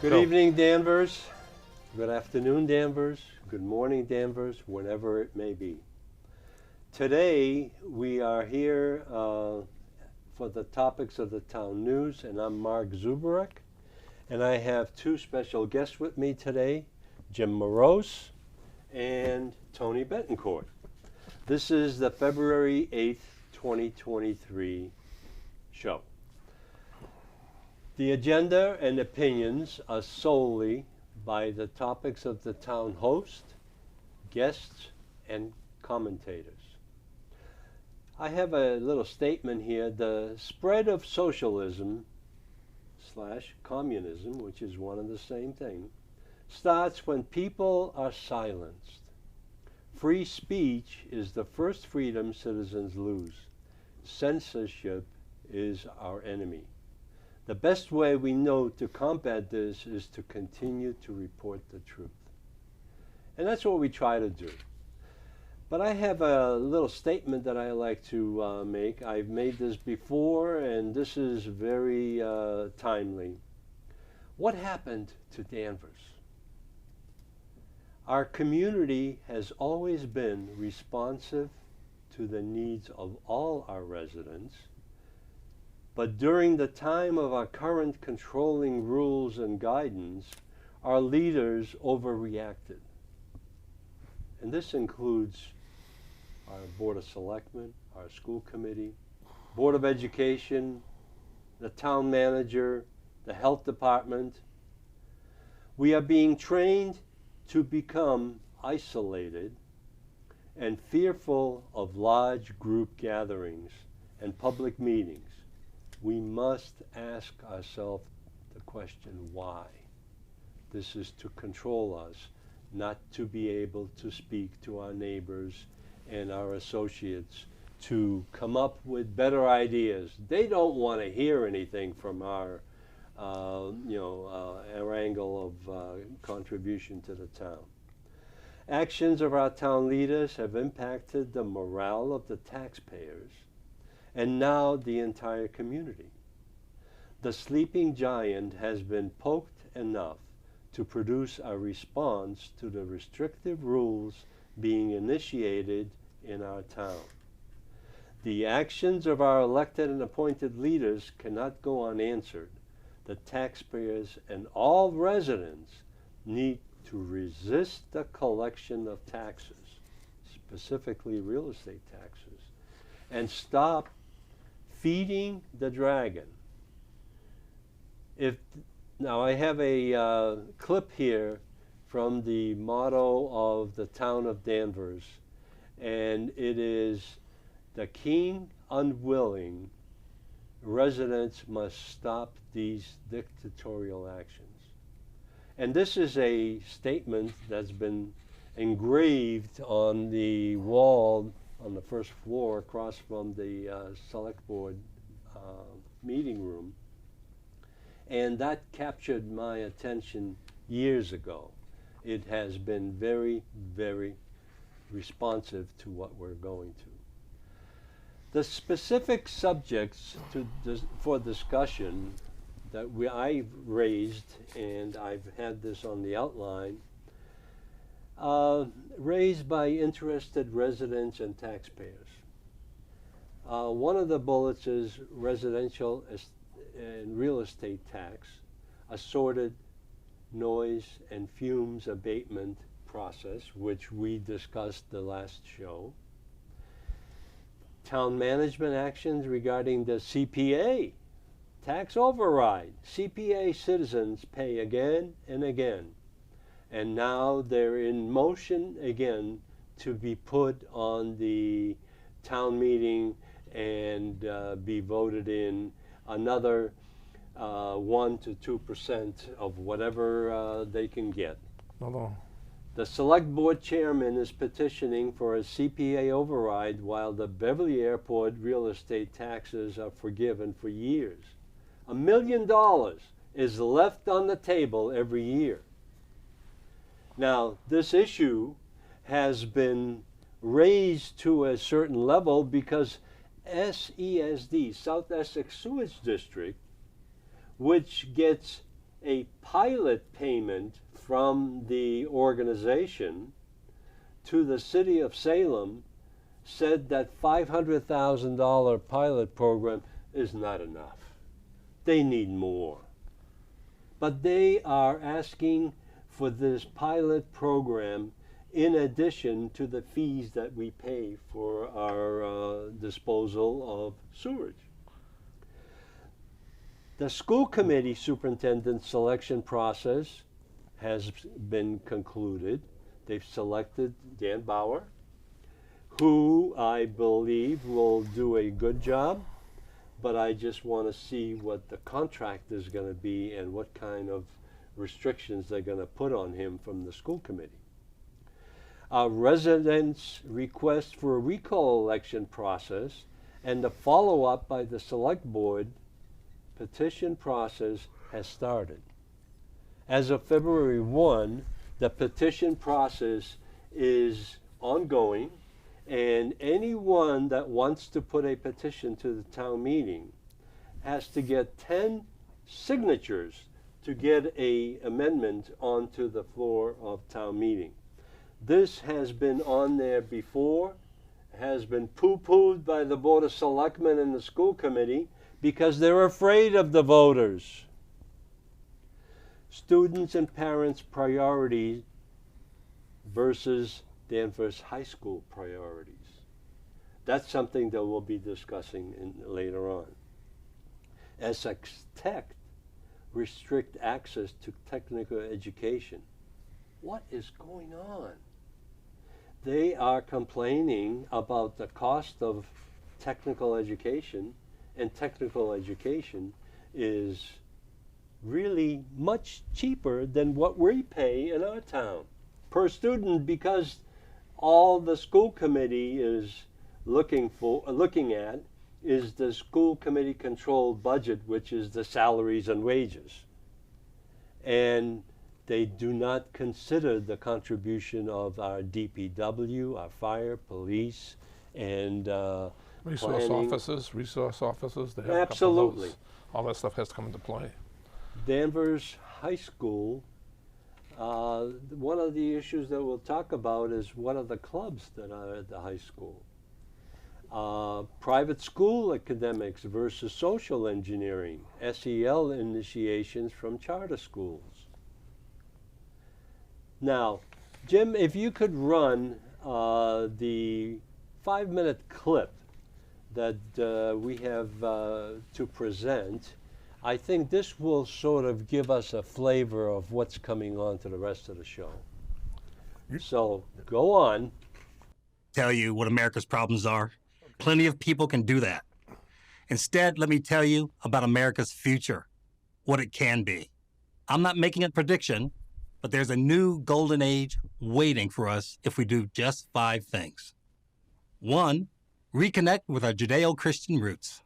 Good evening, Danvers. Good afternoon, Danvers. Good morning, Danvers, whenever it may be. Today, we are here for the topics of the town news, and I'm Mark Zubarek. And I have two special guests with me today, Jim Morose and Tony Betancourt. This is the February 8th, 2023 show. The agenda and opinions are solely by the topics of the town host, guests, and commentators. I have a little statement here. The spread of socialism / communism, which is one and the same thing, starts when people are silenced. Free speech is the first freedom citizens lose. Censorship is our enemy. The best way we know to combat this is to continue to report the truth. And that's what we try to do. But I have a little statement that I like to make. I've made this before, and this is very timely. What happened to Danvers? Our community has always been responsive to the needs of all our residents. But during the time of our current controlling rules and guidance, our leaders overreacted. And this includes our Board of Selectmen, our school committee, Board of Education, the town manager, the health department. We are being trained to become isolated and fearful of large group gatherings and public meetings. We must ask ourselves the question, why? This is to control us, not to be able to speak to our neighbors and our associates to come up with better ideas. They don't want to hear anything from our angle of contribution to the town. Actions of our town leaders have impacted the morale of the taxpayers and now the entire community. The sleeping giant has been poked enough to produce a response to the restrictive rules being initiated in our town. The actions of our elected and appointed leaders cannot go unanswered. The taxpayers and all residents need to resist the collection of taxes, specifically real estate taxes, and stop feeding the dragon. Now I have a clip here from the motto of the town of Danvers, and it is, "The king unwilling, residents must stop these dictatorial actions." And this is a statement that's been engraved on the wall on the first floor across from the select board meeting room. And that captured my attention years ago. It has been very, very responsive to what we're going to. The specific subjects for discussion that I've raised, and I've had this on the outline, raised by interested residents and taxpayers. One of the bullets is residential and real estate tax, assorted noise and fumes abatement process, which we discussed the last show. Town management actions regarding the CPA, tax override. CPA citizens pay again and again. And now they're in motion again to be put on the town meeting and be voted in another 1 to 2% of whatever they can get. The select board chairman is petitioning for a CPA override while the Beverly Airport real estate taxes are forgiven for years. $1 million is left on the table every year. Now, this issue has been raised to a certain level because SESD, South Essex Sewage District, which gets a pilot payment from the organization to the city of Salem, said that $500,000 pilot program is not enough. They need more. But they are asking for this pilot program in addition to the fees that we pay for our disposal of sewage. The school committee superintendent selection process has been concluded. They've selected Dan Bauer, who I believe will do a good job, but I just want to see what the contract is going to be and what kind of restrictions they're going to put on him from the school committee. Residents' request for a recall election process and the follow-up by the select board petition process has started. As of February 1, the petition process is ongoing, and anyone that wants to put a petition to the town meeting has to get 10 signatures to get an amendment onto the floor of town meeting. This has been on there before, has been poo-pooed by the Board of Selectmen and the school committee because they're afraid of the voters. Students and parents' priorities versus Danvers High School priorities. That's something that we'll be discussing later on. Essex Tech restrict access to technical education. What is going on? They are complaining about the cost of technical education, and technical education is really much cheaper than what we pay in our town per student, because all the school committee is looking at is the school committee controlled budget, which is the salaries and wages. And they do not consider the contribution of our DPW, our fire, police, and resource planning. Resource officers. They have Absolutely. A couple of those. All that stuff has to come into play. Danvers High School, one of the issues that we'll talk about is what are the clubs that are at the high school. Private school academics versus social engineering, SEL initiations from charter schools. Now, Jim, if you could run the 5-minute clip that we have to present, I think this will sort of give us a flavor of what's coming on to the rest of the show. So, go on. Tell you what America's problems are. Plenty of people can do that. Instead, let me tell you about America's future, what it can be. I'm not making a prediction, but there's a new golden age waiting for us if we do just 5 things. 1, reconnect with our Judeo-Christian roots.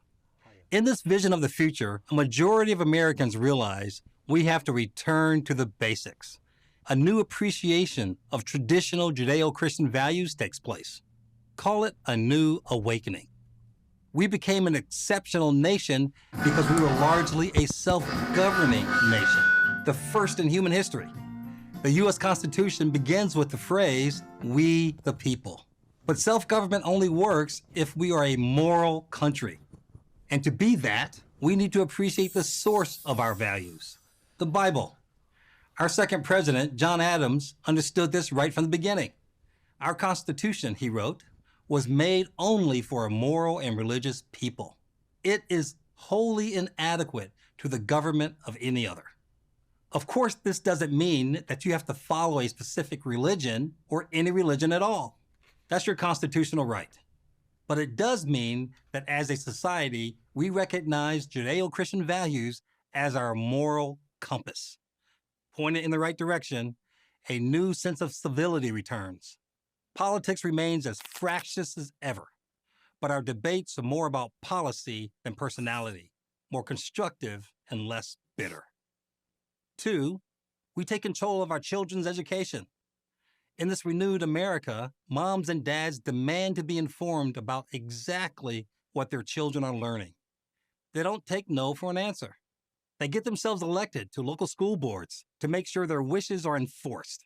In this vision of the future, a majority of Americans realize we have to return to the basics. A new appreciation of traditional Judeo-Christian values takes place. Call it a new awakening. We became an exceptional nation because we were largely a self-governing nation, the first in human history. The U.S. Constitution begins with the phrase, "we the people." But self-government only works if we are a moral country. And to be that, we need to appreciate the source of our values, the Bible. Our second president, John Adams, understood this right from the beginning. Our Constitution, he wrote, was made only for a moral and religious people. It is wholly inadequate to the government of any other. Of course, this doesn't mean that you have to follow a specific religion or any religion at all. That's your constitutional right. But it does mean that as a society, we recognize Judeo-Christian values as our moral compass. Pointed in the right direction, a new sense of civility returns. Politics remains as fractious as ever, but our debates are more about policy than personality. more constructive, and less bitter. 2, we take control of our children's education. In this renewed America, moms and dads demand to be informed about exactly what their children are learning. They don't take no for an answer. They get themselves elected to local school boards to make sure their wishes are enforced.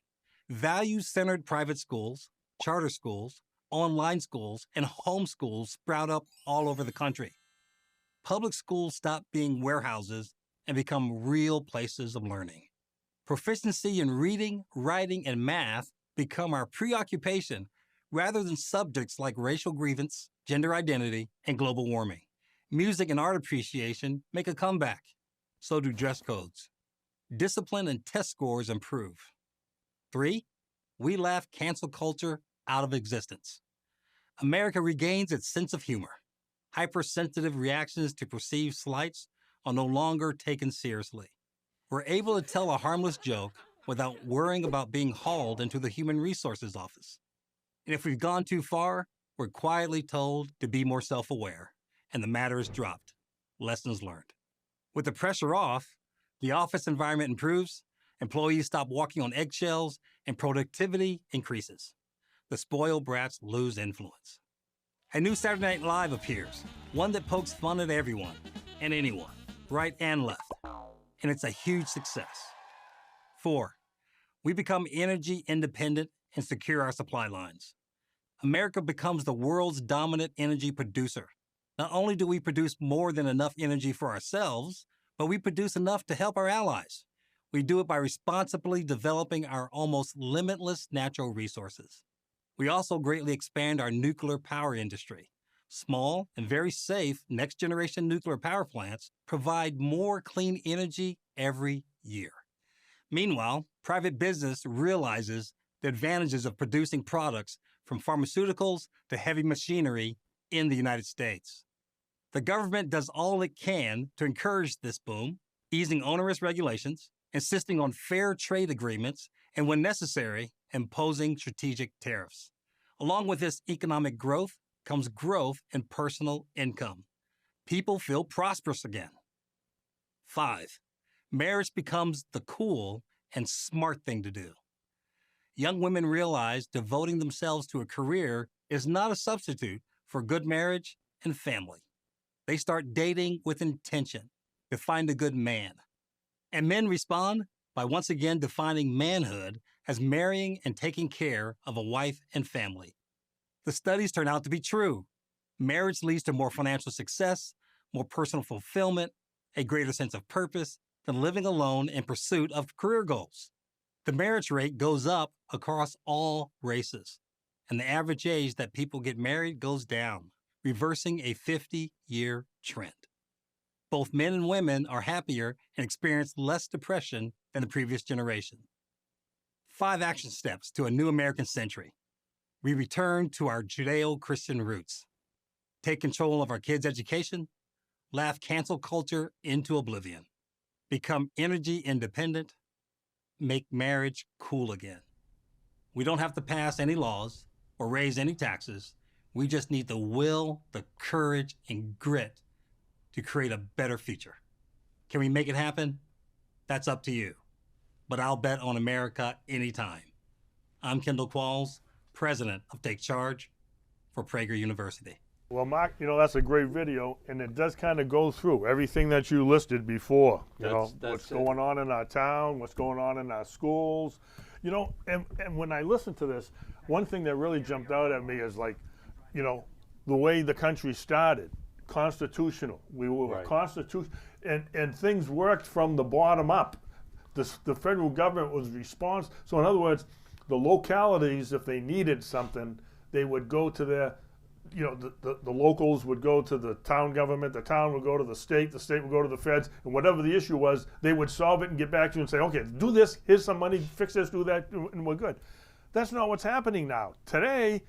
Value-centered private schools, charter schools, online schools, and homeschools sprout up all over the country. Public schools stop being warehouses and become real places of learning. Proficiency in reading, writing, and math become our preoccupation rather than subjects like racial grievance, gender identity, and global warming. Music and art appreciation make a comeback. So do dress codes. Discipline and test scores improve. 3, we laugh cancel culture out of existence. America regains its sense of humor. Hypersensitive reactions to perceived slights are no longer taken seriously. We're able to tell a harmless joke without worrying about being hauled into the Human Resources Office. And if we've gone too far, we're quietly told to be more self-aware, and the matter is dropped. Lessons learned. With the pressure off, the office environment improves, employees stop walking on eggshells, and productivity increases. The spoiled brats lose influence. A new Saturday Night Live appears, one that pokes fun at everyone and anyone, right and left. And it's a huge success. 4, we become energy independent and secure our supply lines. America becomes the world's dominant energy producer. Not only do we produce more than enough energy for ourselves, but we produce enough to help our allies. We do it by responsibly developing our almost limitless natural resources. We also greatly expand our nuclear power industry. Small and very safe next-generation nuclear power plants provide more clean energy every year. Meanwhile, private business realizes the advantages of producing products from pharmaceuticals to heavy machinery in the United States. The government does all it can to encourage this boom, easing onerous regulations, insisting on fair trade agreements, and when necessary, imposing strategic tariffs. Along with this economic growth comes growth in personal income. People feel prosperous again. 5, marriage becomes the cool and smart thing to do. Young women realize devoting themselves to a career is not a substitute for good marriage and family. They start dating with intention to find a good man. And men respond by once again defining manhood as marrying and taking care of a wife and family. The studies turn out to be true. Marriage leads to more financial success, more personal fulfillment, a greater sense of purpose than living alone in pursuit of career goals. The marriage rate goes up across all races, and the average age that people get married goes down, reversing a 50-year trend. Both men and women are happier and experience less depression than the previous generation. 5 action steps to a new American century. We return to our Judeo-Christian roots. Take control of our kids' education. Laugh cancel culture into oblivion. Become energy independent. Make marriage cool again. We don't have to pass any laws or raise any taxes. We just need the will, the courage, and grit to create a better future. Can we make it happen? That's up to you. But I'll bet on America anytime. I'm Kendall Qualls, president of Take Charge for Prager University. Well, Mark, that's a great video, and it does kind of go through everything that you listed before. That's What's it. going on in our town, what's going on in our schools. And when I listened to this, one thing that really jumped out at me is the way the country started, constitutional. We were Right. constitution, and things worked from the bottom up. The federal government was responsible. So in other words, the localities, if they needed something, they would go to their, the locals would go to the town government, the town would go to the state would go to the feds, and whatever the issue was, they would solve it and get back to you and say, okay, do this, here's some money, fix this, do that, and we're good. That's not what's happening now. Today,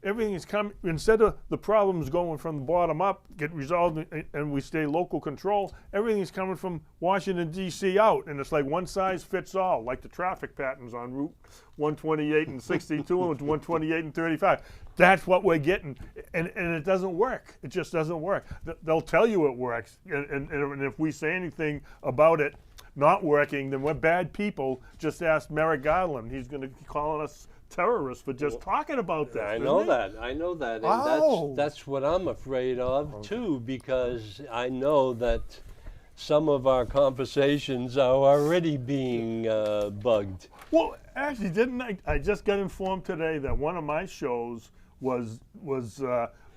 everything is coming, instead of the problems going from the bottom up, get resolved, and we stay local control, everything's coming from Washington, D.C. out, and it's like one size fits all, like the traffic patterns on Route 128 and 62 and 128 and 35. That's what we're getting, and it doesn't work. It just doesn't work. They'll tell you it works, and if we say anything about it not working, then we're bad people. Just ask Merrick Garland. He's going to be calling us terrorists for just talking about that. I know that. I know that. And Oh. that's what I'm afraid of too, because I know that some of our conversations are already being bugged. Well, actually, didn't I just got informed today that one of my shows was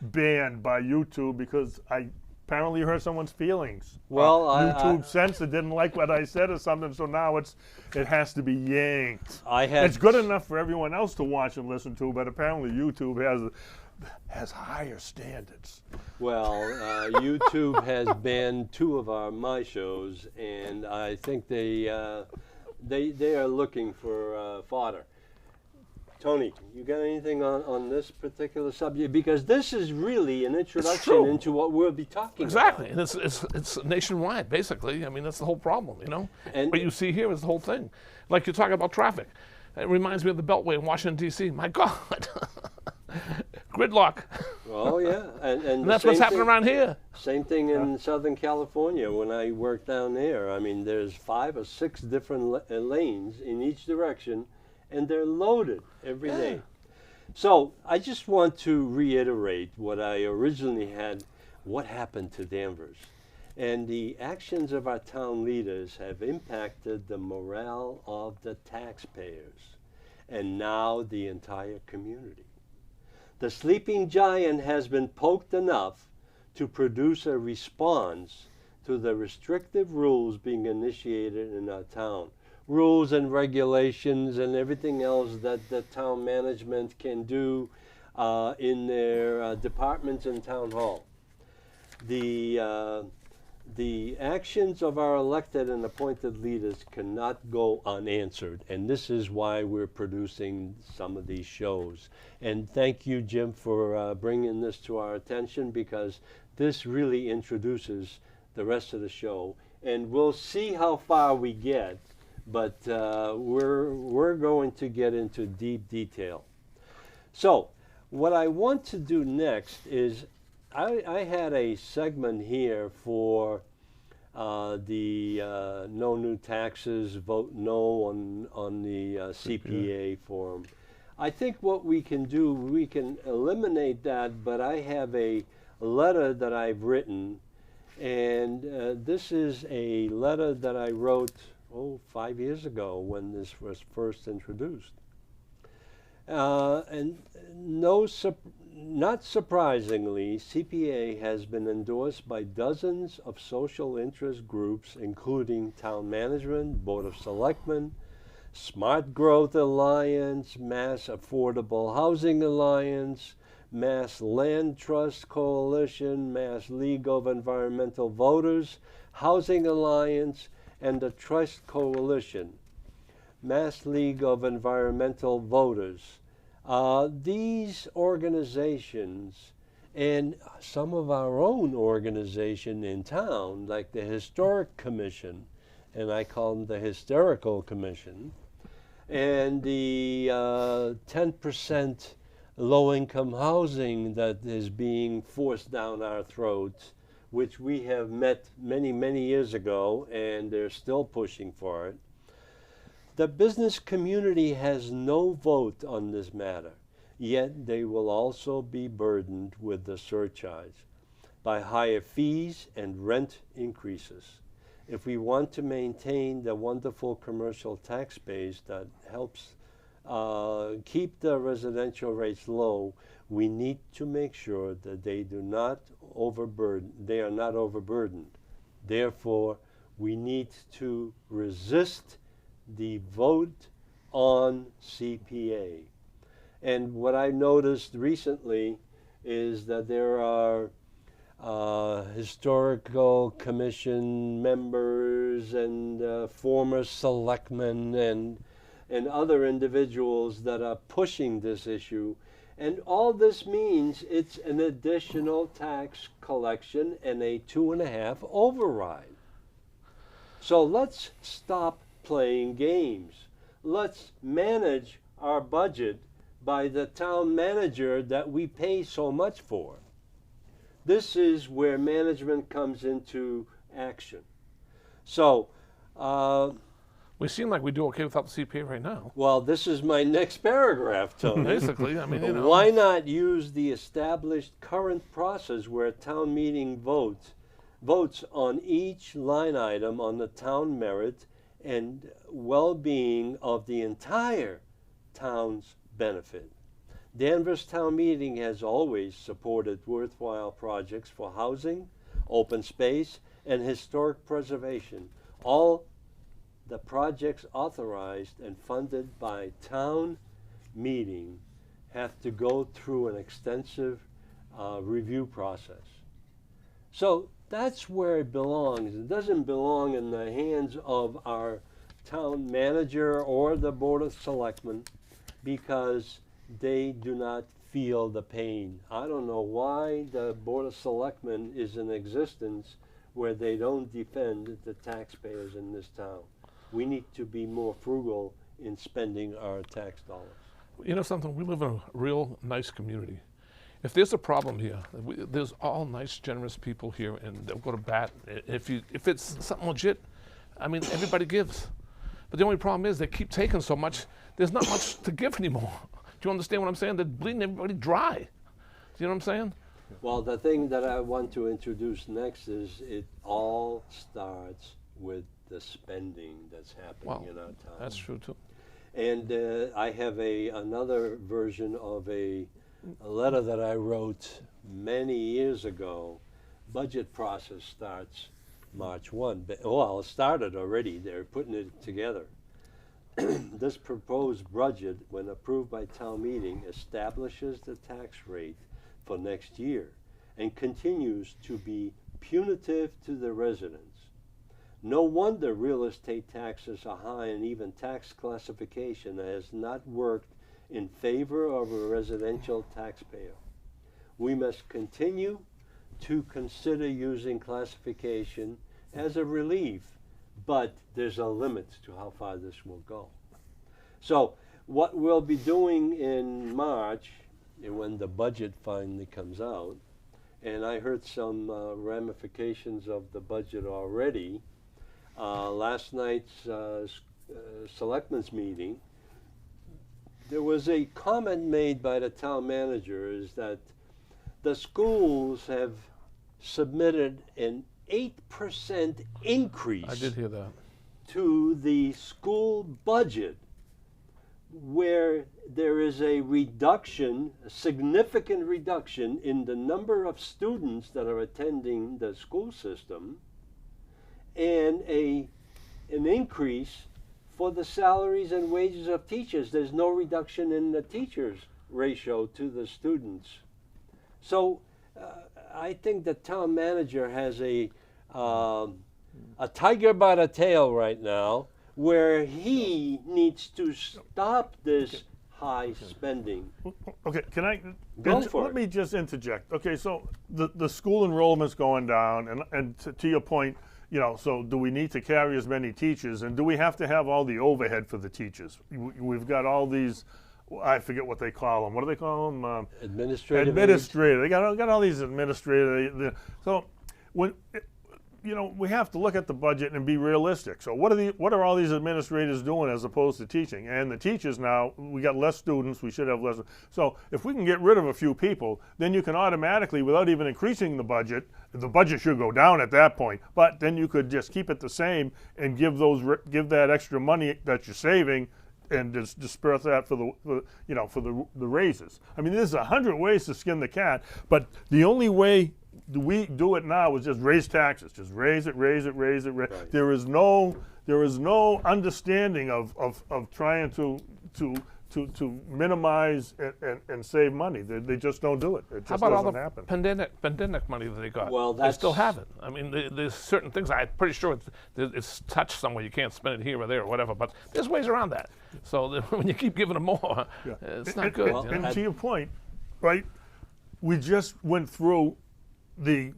banned by YouTube because I apparently hurt someone's feelings. Well, YouTube censored, didn't like what I said or something, so now it has to be yanked. I had It's good enough for everyone else to watch and listen to, but apparently YouTube has higher standards. Well, YouTube has banned two of my shows, and I think they are looking for fodder. Tony, you got anything on this particular subject? Because this is really an introduction true. into what we'll be talking Exactly, about. and it's nationwide, basically. I mean, that's the whole problem, you know? And- what you see here is the whole thing. Like you're talking about traffic. It reminds me of the Beltway in Washington, D.C. My God. Gridlock. Oh yeah, and And the that's what's same happening thing- around here. Same thing in Southern California when I worked down there. I mean, there's 5 or 6 different lanes in each direction, and they're loaded every day. So I just want to reiterate what I originally had, what happened to Danvers. And the actions of our town leaders have impacted the morale of the taxpayers and now the entire community. The sleeping giant has been poked enough to produce a response to the restrictive rules being initiated in our town. Rules and regulations and everything else that the town management can do in their departments and town hall. The actions of our elected and appointed leaders cannot go unanswered, and this is why we're producing some of these shows. And thank you, Jim, for bringing this to our attention, because this really introduces the rest of the show, and we'll see how far we get, but we're going to get into deep detail. So what I want to do next is I had a segment here for the no new taxes, vote no on the CPA forum. I think what we can do, we can eliminate that, but I have a letter that I've written, and this is a letter that I wrote 5 years ago when this was first introduced. And not surprisingly, CPA has been endorsed by dozens of social interest groups, including Town Management, Board of Selectmen, Smart Growth Alliance, Mass Affordable Housing Alliance, Mass Land Trust Coalition, Mass League of Environmental Voters, Housing Alliance, and the Trust Coalition, Mass League of Environmental Voters. These organizations and some of our own organization in town, like the Historic Commission, and I call them the Hysterical Commission, and the 10% low-income housing that is being forced down our throats, which we have met many, many years ago, and they're still pushing for it. The business community has no vote on this matter, yet they will also be burdened with the surcharge by higher fees and rent increases. If we want to maintain the wonderful commercial tax base that helps keep the residential rates low, we need to make sure that they are not overburdened. Therefore, we need to resist the vote on CPA. And what I noticed recently is that there are historical commission members and former selectmen and other individuals that are pushing this issue. And all this means it's an additional tax collection and a 2.5 override. So let's stop playing games. Let's manage our budget by the town manager that we pay so much for. This is where management comes into action. So, We seem like we do okay without the CPA right now. well, this is my next paragraph, Tony. Basically, I mean, you know. Why not use the established current process where a town meeting votes on each line item on the town merit and well-being of the entire town's benefit? Danvers Town Meeting has always supported worthwhile projects for housing, open space, and historic preservation. All the projects authorized and funded by town meeting have to go through an extensive review process. So that's where it belongs. It doesn't belong in the hands of our town manager or the Board of Selectmen, because they do not feel the pain. I don't know why the Board of Selectmen is in existence where they don't defend the taxpayers in this town. We need to be more frugal in spending our tax dollars. You know something? We live in a real nice community. If there's a problem here, there's all nice, generous people here, and they'll go to bat. If it's something legit, I mean, everybody gives. But the only problem is they keep taking so much, there's not much to give anymore. Do you understand what I'm saying? They're bleeding everybody dry. Do you know what I'm saying? Well, the thing that I want to introduce next is it all starts with the spending that's happening Well, in our town. that's true too. And I have another version of a letter that I wrote many years ago. Budget process starts March 1. Well, it started already. They're putting it together. This proposed budget, when approved by town meeting, establishes the tax rate for next year and continues to be punitive to the residents. No wonder real estate taxes are high, and even tax classification has not worked in favor of a residential taxpayer. We must continue to consider using classification as a relief, but there's a limit to how far this will go. So what we'll be doing in March, when the budget finally comes out, and I heard some ramifications of the budget already. Last night's selectmen's meeting, there was a comment made by the town manager is that the schools have submitted an 8% increase I did hear that. to the school budget, where there is a reduction, a significant reduction in the number of students that are attending the school system, and an increase for the salaries and wages of teachers. There's no reduction in the teachers' ratio to the students. So I think the town manager has a tiger by the tail right now, where he needs to stop this high spending. Okay, can I? Go for let it. me just interject. Okay, so the school enrollment's going down, and to your point, you know, so do we need to carry as many teachers, and do we have to have all the overhead for the teachers? We've got all these, I forget what they call them. What do they call them? Administrative. Administrator. They got all these administrators. So when you know, we have to look at the budget and be realistic. So what are all these administrators doing as opposed to teaching? And the teachers now, we got less students, we should have less. So if we can get rid of a few people, then you can automatically, without even increasing the budget should go down at that point. But then you could just keep it the same and give that extra money that you're saving and disperse that for the raises. I mean, there's 100 ways to skin the cat, but the only way we do it now is just raise taxes. Just raise it. Right. There is no understanding of trying to minimize and save money. They just don't do it. It How just about all doesn't the happen. pandemic money that they got? Well, they still that's- have it. I mean, there's certain things. I'm pretty sure it's touched somewhere. You can't spend it here or there or whatever. But there's ways around that. So when you keep giving them more, it's not good. Well, you know? And to your point, right? We just went through the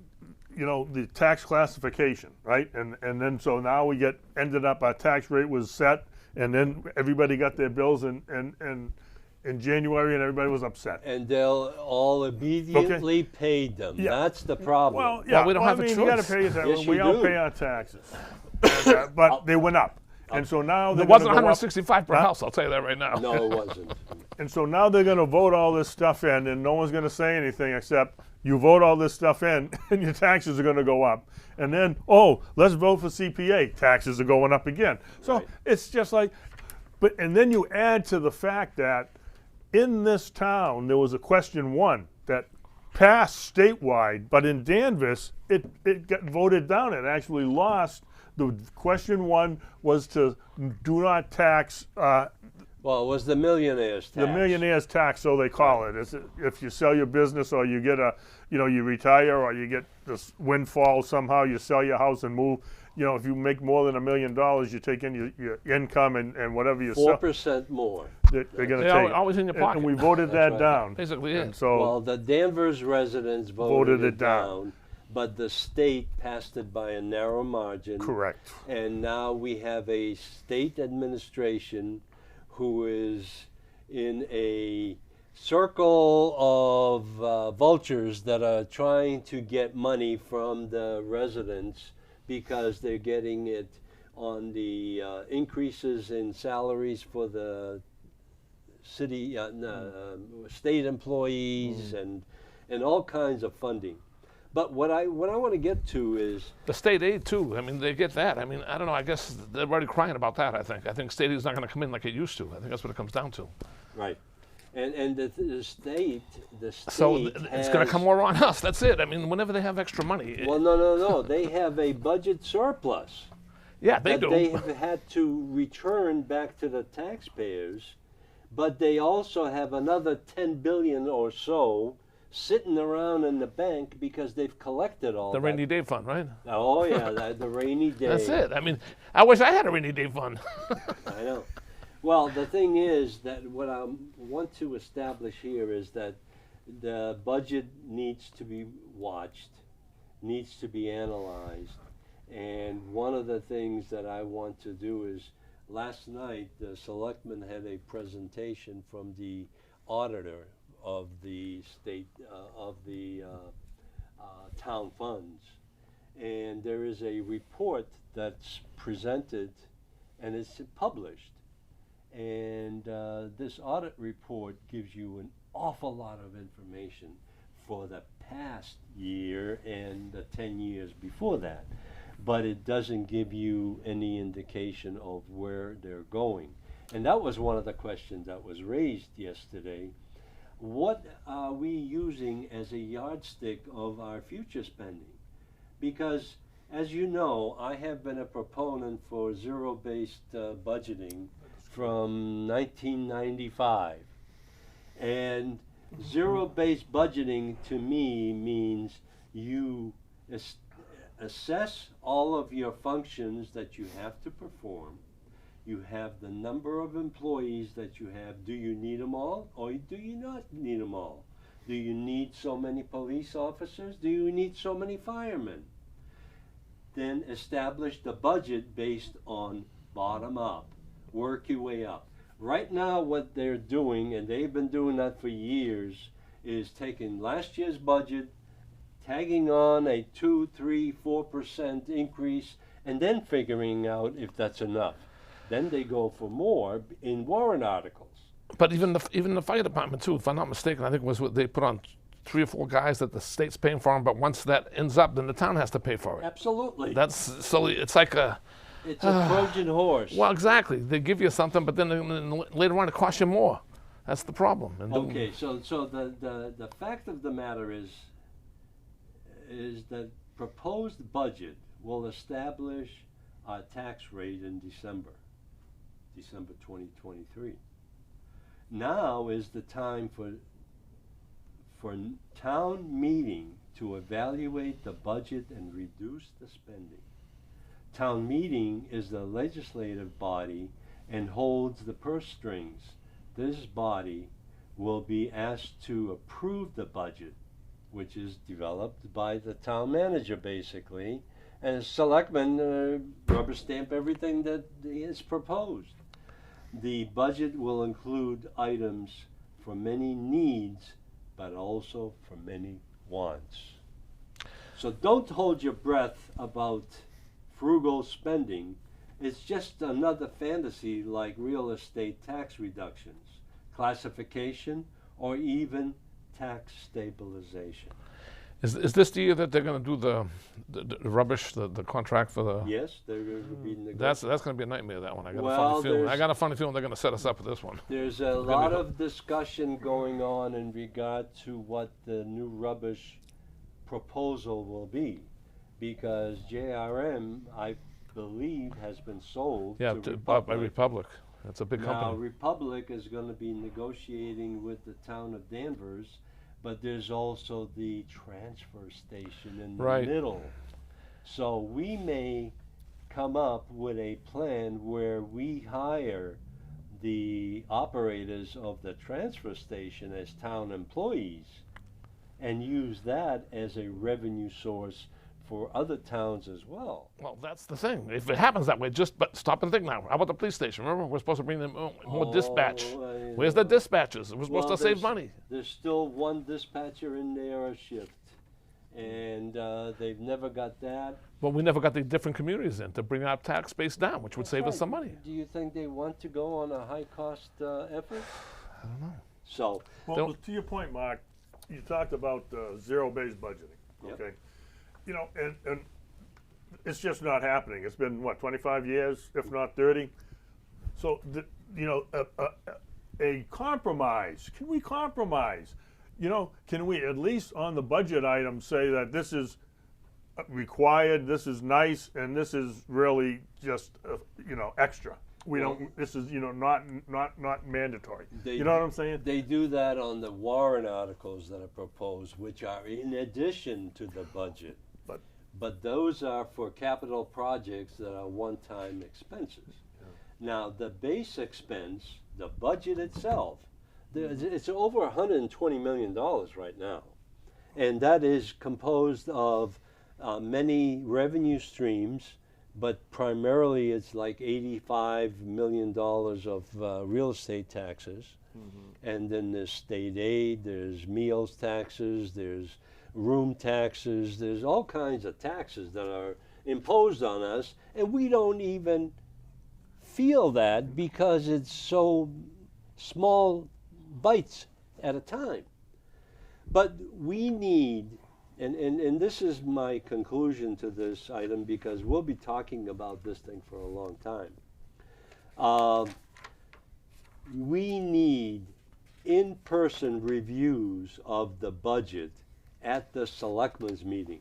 tax classification, right? And then so now ended up our tax rate was set, and then everybody got their bills, and in January, and everybody was upset. And they'll all immediately pay them. Yeah. That's the problem. Well, yeah, we don't have I a mean, you got to choice. pay your taxes. Yes, We you all do. pay our taxes, but they went up, and so now It they're wasn't going to go up. 165 per house, I'll tell you that right now. No, it wasn't. And so now they're going to vote all this stuff in, and no one's going to say anything except you vote all this stuff in, and your taxes are going to go up. And then, oh, let's vote for CPA. Taxes are going up again. So Right. it's just like, and then you add to the fact that in this town there was a question 1 that passed statewide, but in Danvers it got voted down. It actually lost. The question 1 was to do not tax. Well, it was the millionaire's tax. The millionaire's tax, so they call it. It's if you sell your business or you get you retire or you get this windfall somehow, you sell your house and move. If you make more than $1 million, you take in your income and whatever you sell, 4% more. they're going to They're take. always in your And pocket. we voted that right. down. Basically, yeah. And so, Well, the Danvers residents voted Voted it it down. down, but the state passed it by a narrow margin. correct. And now we have a state administration who is in a circle of vultures that are trying to get money from the residents because they're getting it on the increases in salaries for the city, state employees and all kinds of funding. But what I want to get to is The state aid too. I mean, they get that. I mean, I don't know. I guess they're already crying about that. I think state aid is not going to come in like it used to. I think that's what it comes down to. right, and the state So it's going to come has- more on us. That's it. I mean, whenever they have extra money, Well, no. They have a budget surplus yeah, they that do. they have had to return back to the taxpayers, but they also have another 10 billion or so sitting around in the bank because they've collected all The that. rainy day fund, right? Oh yeah, the rainy day. That's it. I mean, I wish I had a rainy day fund. I know. Well, the thing is that what I want to establish here is that the budget needs to be watched, needs to be analyzed, and one of the things that I want to do is, last night the selectmen had a presentation from the auditor of the state of the town funds, and there is a report that's presented and it's published. And this audit report gives you an awful lot of information for the past year and the 10 years before that. But it doesn't give you any indication of where they're going. And that was one of the questions that was raised yesterday. What are we using as a yardstick of our future spending? Because, as you know, I have been a proponent for zero-based budgeting from 1995. And zero-based budgeting to me means you assess all of your functions that you have to perform. You have the number of employees that you have. Do you need them all or do you not need them all? Do you need so many police officers? Do you need so many firemen? Then establish the budget based on bottom up. Work your way up. Right now what they're doing, and they've been doing that for years, is taking last year's budget, tagging on a 2, 3, 4% increase, and then figuring out if that's enough. Then they go for more in warrant articles. But even the fire department too, if I'm not mistaken, I think was what they put on 3 or 4 guys that the state's paying for them. But once that ends up, then the town has to pay for it. Absolutely. That's so it's like a It's a Trojan horse. well, exactly. They give you something, but then later on it costs you more. That's the problem. And Okay, so the fact of the matter is that proposed budget will establish our tax rate in December 2023. Now is the time for town meeting to evaluate the budget and reduce the spending. Town meeting is the legislative body and holds the purse strings. This body will be asked to approve the budget, which is developed by the town manager basically, and selectmen rubber stamp everything that is proposed. The budget will include items for many needs, but also for many wants. So don't hold your breath about frugal spending. It's just another fantasy like real estate tax reductions, classification, or even tax stabilization. Is this the year that they're going to do the rubbish, the contract for the? Yes, they're going to be negotiating. That's going to be a nightmare, that one. I got a Well, funny feeling. I there's- got a funny feeling they're going to set us up for this one. There's a lot of discussion going on in regard to what the new rubbish proposal will be, because JRM, I believe, has been sold Yeah, to by Republic. Republic. That's a big Now, company. Republic is going to be negotiating with the town of Danvers, but there's also the transfer station in the Right. middle. So we may come up with a plan where we hire the operators of the transfer station as town employees and use that as a revenue source for other towns as well. Well, that's the thing. If it happens that way, but stop and think now. How about the police station? Remember, we're supposed to bring them more dispatch. Where's the dispatchers? We're supposed to save money. There's still one dispatcher in there a shift, and they've never got that. But we never got the different communities in to bring our tax base down, which would save us Right. some money. Do you think they want to go on a high-cost effort? I don't know. So, Well, Don't- to your point, Mark, you talked about zero-based budgeting, Yep. okay? You know, and it's just not happening. It's been, what, 25 years, if not 30? So, you know, a compromise, can we compromise? You know, can we at least on the budget item say that this is required, this is nice, and this is really just, you know, extra? We don't, this is, you know, not mandatory. They- You know what I'm saying? they do that on the warrant articles that are proposed, which are in addition to the budget. But those are for capital projects that are one-time expenses. Now, the base expense, the budget itself, it's over $120 million right now. And that is composed of many revenue streams, but primarily it's like $85 million of real estate taxes. And then there's state aid, there's meals taxes, there's room taxes, there's all kinds of taxes that are imposed on us, and we don't even feel that because it's so small bites at a time. But we need, and this is my conclusion to this item, because we'll be talking about this thing for a long time. We need in-person reviews of the budget at the selectmen's meeting,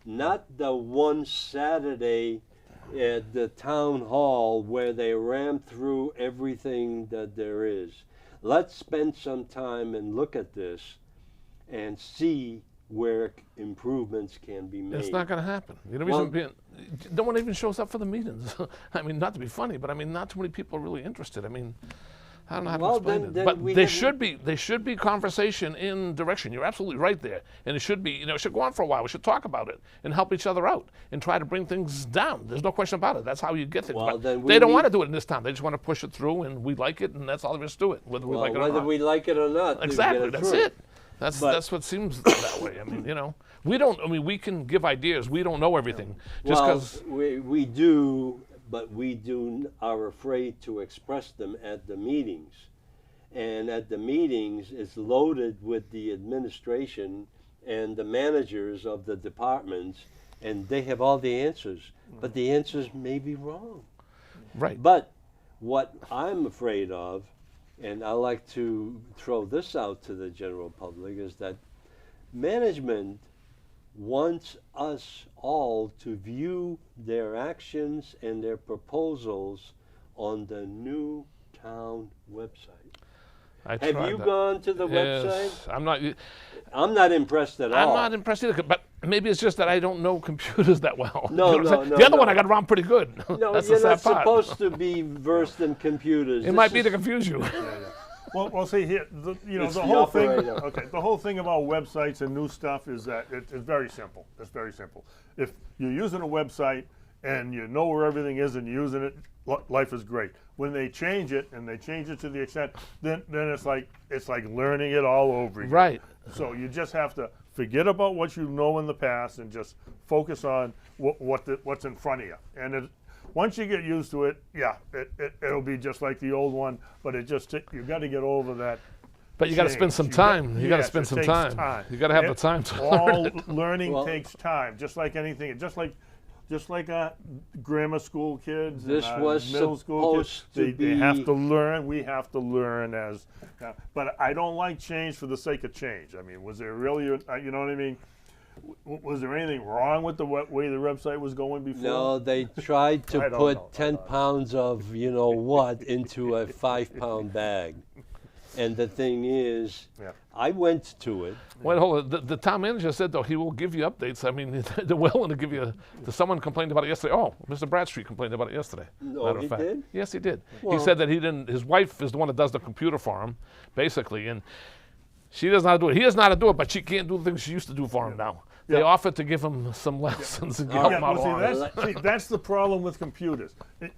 not the one Saturday at the town hall where they ram through everything that there is. Let's spend some time and look at this and see where improvements can be made. It's not going to happen. You know, Well- no one even shows up for the meetings. I mean, not to be funny, but I mean, not too many people are really interested. I mean, I don't know how Well, to explain then- it. then But we there haven't- should be conversation in direction. You're absolutely right there. And it should be, you know, it should go on for a while. We should talk about it and help each other out and try to bring things down. There's no question about it. That's how you get things. Well, But then we they don't need- want to do it in this town. They just want to push it through, and we like it, and that's all there is to it, whether we Well, like it or whether not. we like it or not, we Exactly, get it that's through. it. That's But- what seems that way. I mean, you know, we can give ideas. We don't know everything. Just Well, because, we do, but are afraid to express them at the meetings. And at the meetings, it's loaded with the administration and the managers of the departments, and they have all the answers, but the answers may be wrong. right. But what I'm afraid of, and I like to throw this out to the general public, is that management wants us all to view their actions and their proposals on the new town website. I Have tried you that. gone to the Yes, website? I'm not. I'm not impressed at all. I'm not impressed either. But maybe it's just that I don't know computers that well. No, You know what I'm no, saying? no, The other no. one I got around pretty good. No, That's you're the not sad part. supposed to be versed in computers. It This might be is- to confuse you. Well, see here, you know, It's the the whole thing. operator. Okay, the whole thing about websites and new stuff is that it's very simple. It's very simple. If you're using a website, and you know where everything is and using it, life is great. When they change it, and they change it to the extent, then it's like learning it all over again. Right. So you just have to forget about what you know in the past and just focus on what's in front of you. And once you get used to it, yeah, it'll be just like the old one. But you got to get over that. But you got to spend some time. You got to spend some time. You got to have the time to all learn it. learning takes time, just like anything. Just like grammar school kids, This and, was middle school kids. supposed to They have be- to learn. We have to learn as. But I don't like change for the sake of change. I mean, was there really? You know what I mean? Was there anything wrong with the way the website was going before? No, they tried to I don't put know. 10 pounds of you know what into a 5-pound bag. And the thing is, Yeah. I went to it. Wait, hold on. The town manager said, though, he will give you updates. I mean, they're willing to give you. Someone complained about it yesterday. Oh, Mr. Bradstreet complained about it yesterday. No, matter of he fact. did? Yes, he did. Well- He said that he didn't. His wife is the one that does the computer for him, basically, and she doesn't know how to do it. He doesn't know how to do it, but she can't do the things she used to do for him now. They Yeah. offered to give him some lessons and help Yeah, him Yeah, out well, on it. see, that's the problem with computers.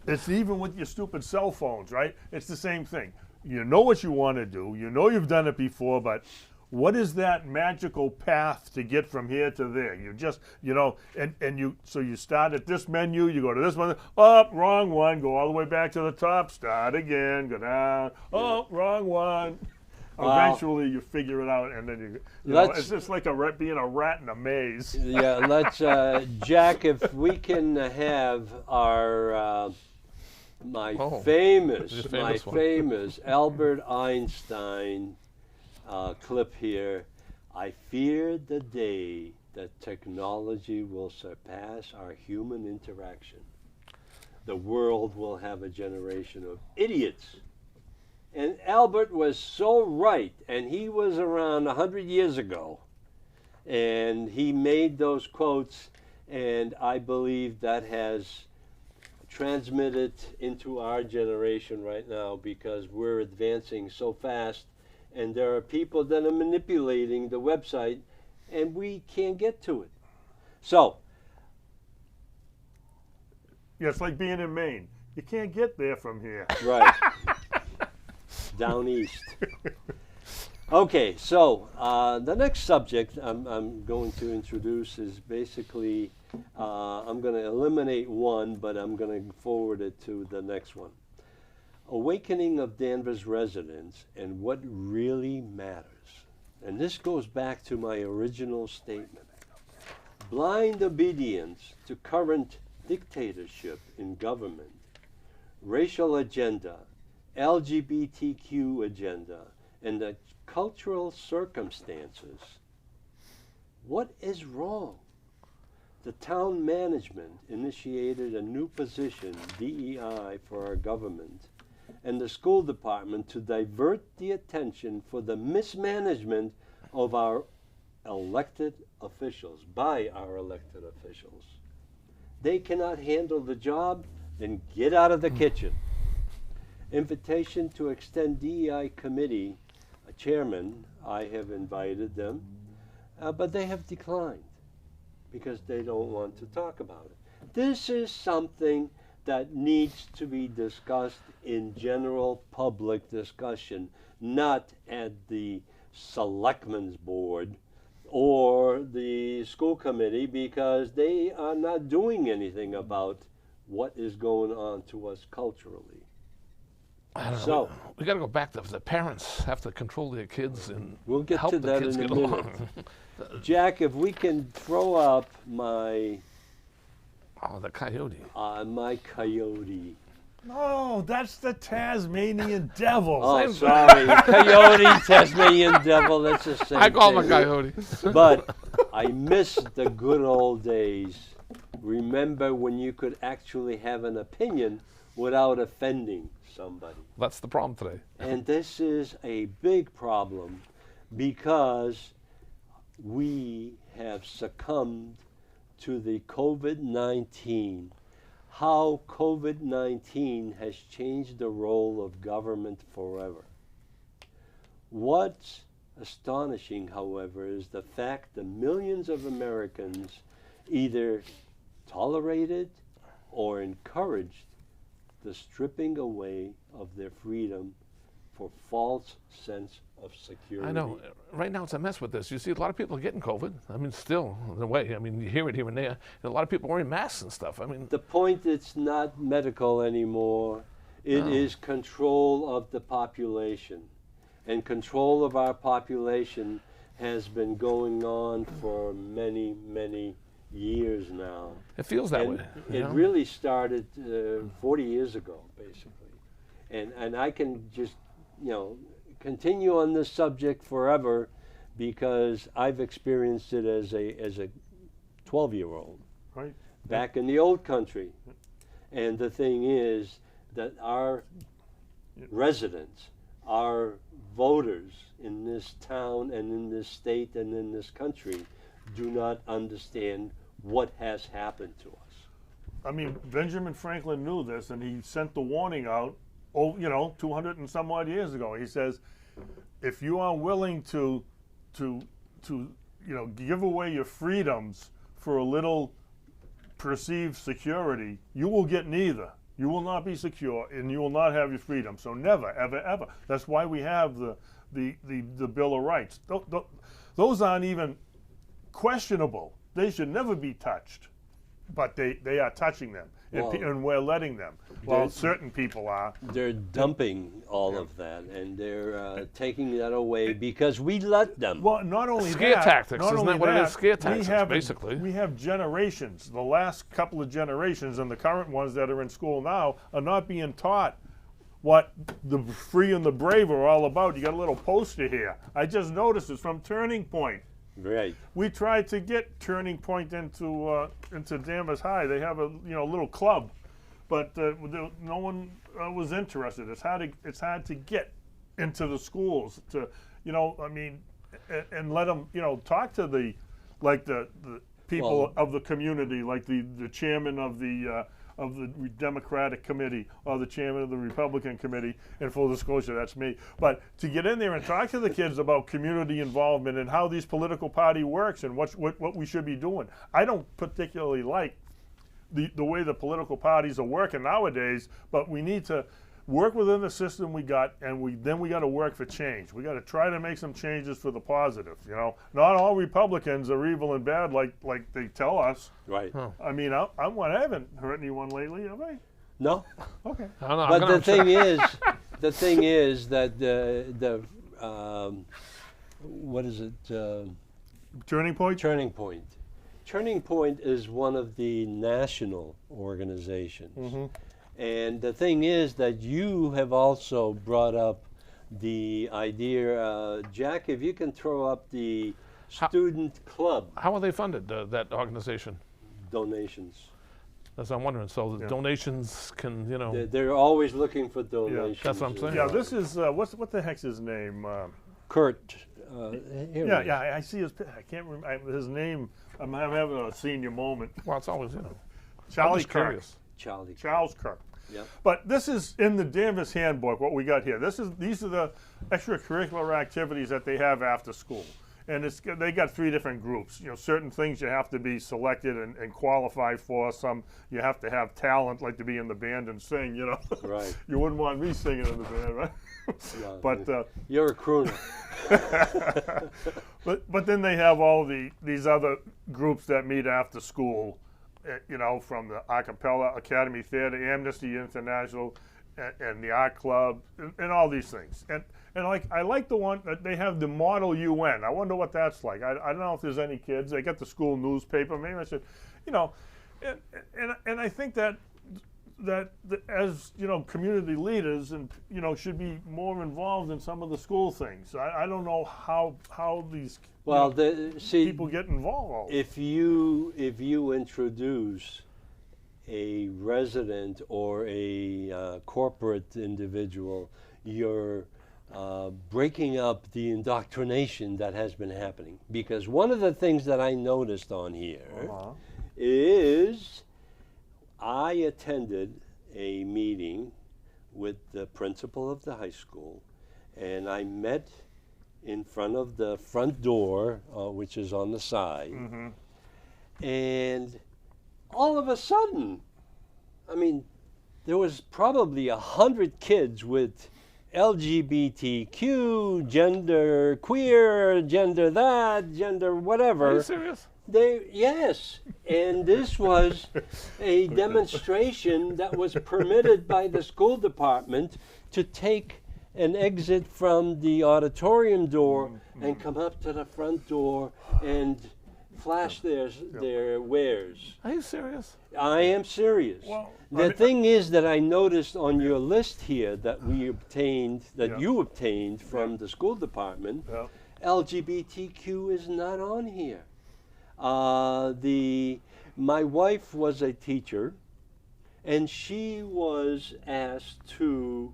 It's even with your stupid cell phones, right? It's the same thing. You know what you want to do. You know you've done it before, but what is that magical path to get from here to there? You just, so you start at this menu, you go to this one, up, wrong one, go all the way back to the top, start again, go down, oh, wrong one. Wow. Eventually you figure it out, and then you know, Let's- it's just like being a rat in a maze. Yeah, let's, Jack, if we can have our, my Oh, famous, the my famous one. famous Albert Einstein clip here. I fear the day that technology will surpass our human interaction. The world will have a generation of idiots. And Albert was so right, and he was around 100 years ago. And he made those quotes, and I believe that has transmitted into our generation right now because we're advancing so fast, and there are people that are manipulating the website, and we can't get to it. So, Yeah, it's like being in Maine. You can't get there from here. right, down east. Okay, so the next subject I'm going to introduce is basically, I'm going to eliminate one, but I'm going to forward it to the next one. Awakening of Danvers residents and what really matters. And this goes back to my original statement. Blind obedience to current dictatorship in government, racial agenda, LGBTQ agenda, and the cultural circumstances. What is wrong? The town management initiated a new position, DEI, for our government, and the school department to divert the attention for the mismanagement of our elected officials, by our elected officials. They cannot handle the job, then get out of the kitchen. Invitation to extend DEI committee chairman, I have invited them, but they have declined because they don't want to talk about it. This is something that needs to be discussed in general public discussion, not at the selectmen's board or the school committee, because they are not doing anything about what is going on to us culturally. I don't know. So- We got to go back to the parents have to control their kids and We'll get help to the that kids in a get minute. along. Jack, if we can throw up my The coyote. my coyote. No, that's the Tasmanian devil. Oh, sorry, coyote, Tasmanian devil. That's the same. I call him a thing. coyote. But I miss the good old days. Remember when you could actually have an opinion without offending somebody. That's the problem today. And this is a big problem because we have succumbed to the COVID-19. How COVID-19 has changed the role of government forever. What's astonishing, however, is the fact that millions of Americans either tolerated or encouraged the stripping away of their freedom for false sense of security. I know. Right now it's a mess with this. You see a lot of people getting COVID. I mean, still, in a way. I mean, you hear it here and there. And a lot of people wearing masks and stuff. I mean, The point, it's not medical anymore. It is control of the population. And control of our population has been going on for many, many years now. it feels that And way. you it know? really started 40 years ago, basically. And I can just, continue on this subject forever because I've experienced it as a 12-year-old Right. back in the old country. And the thing is that our residents, our voters in this town and in this state and in this country do not understand what has happened to us. I mean, Benjamin Franklin knew this, and he sent the warning out, 200 and some odd years ago. He says, if you are willing to give away your freedoms for a little perceived security, you will get neither. You will not be secure, and you will not have your freedom. So never, ever, ever. That's why we have the Bill of Rights. Those aren't even questionable. They should never be touched, but they are touching them, and we're letting them. Well, certain people are. They're dumping all of that, and they're taking that away because we let them. Well, not only Scare that, tactics, not isn't only that what it is? Scare we tactics, have, basically. We have generations, the last couple of generations, and the current ones that are in school now are not being taught what the free and the brave are all about. You got a little poster here. I just noticed it's from Turning Point. Right. We tried to get Turning Point into Danvers High. They have a little club, but no one was interested. It's hard to get into the schools to and let them talk to the people of the community, like the chairman of the Democratic committee or the chairman of the Republican committee, and full disclosure, that's me. But to get in there and talk to the kids about community involvement and how these political party works and what we should be doing. I don't particularly like the way the political parties are working nowadays, but we need to work within the system we got, and we got to work for change. We got to try to make some changes for the positive. Not all Republicans are evil and bad like they tell us. Right. I mean, I haven't hurt anyone lately, have I? No. Okay. I don't know. But the thing is that what is it? Turning Point? Turning Point. Turning Point is one of the national organizations. Mm-hmm. And the thing is that you have also brought up the idea, Jack, if you can throw up the student club How are they funded, that organization? donations. That's what I'm wondering. So the donations can, They're always looking for donations. That's what I'm saying. Yeah, this is what the heck's his name? Kurt. Here it is. Yeah, I see his. I can't remember his name. I'm having a senior moment. well, it's always, I'm Charlie just Kirk. curious. Charles Kirk. Yep. But this is in the Danvers Handbook, what we got here. These are the extracurricular activities that they have after school. And they got 3 different groups. Certain things you have to be selected and qualified for. Some you have to have talent, like to be in the band and sing, Right. You wouldn't want me singing in the band, right? No, But you're a crooner. but then they have all these other groups that meet after school, from the Acapella Academy Theater, Amnesty International, and the Art Club, and all these things. And I like the one that they have the Model UN. I wonder what that's like. I don't know if there's any kids. They get the school newspaper. Maybe I should, and I think that as community leaders and should be more involved in some of the school things. I don't know how these people get involved. If you introduce a resident or a corporate individual, you're breaking up the indoctrination that has been happening. Because one of the things that I noticed on here is I attended a meeting with the principal of the high school, and I met in front of the front door, which is on the side, and all of a sudden, I mean, there was probably 100 kids with LGBTQ, gender queer, gender that, gender Are whatever. you serious? Yes, and this was a demonstration that was permitted by the school department to take an exit from the auditorium door and come up to the front door and flash their wares. Are you serious? I am serious. Well, The thing is that I noticed on your list here that we obtained, that Yeah. you obtained from Yeah. the school department, Yeah. LGBTQ is not on here. My wife was a teacher, and she was asked to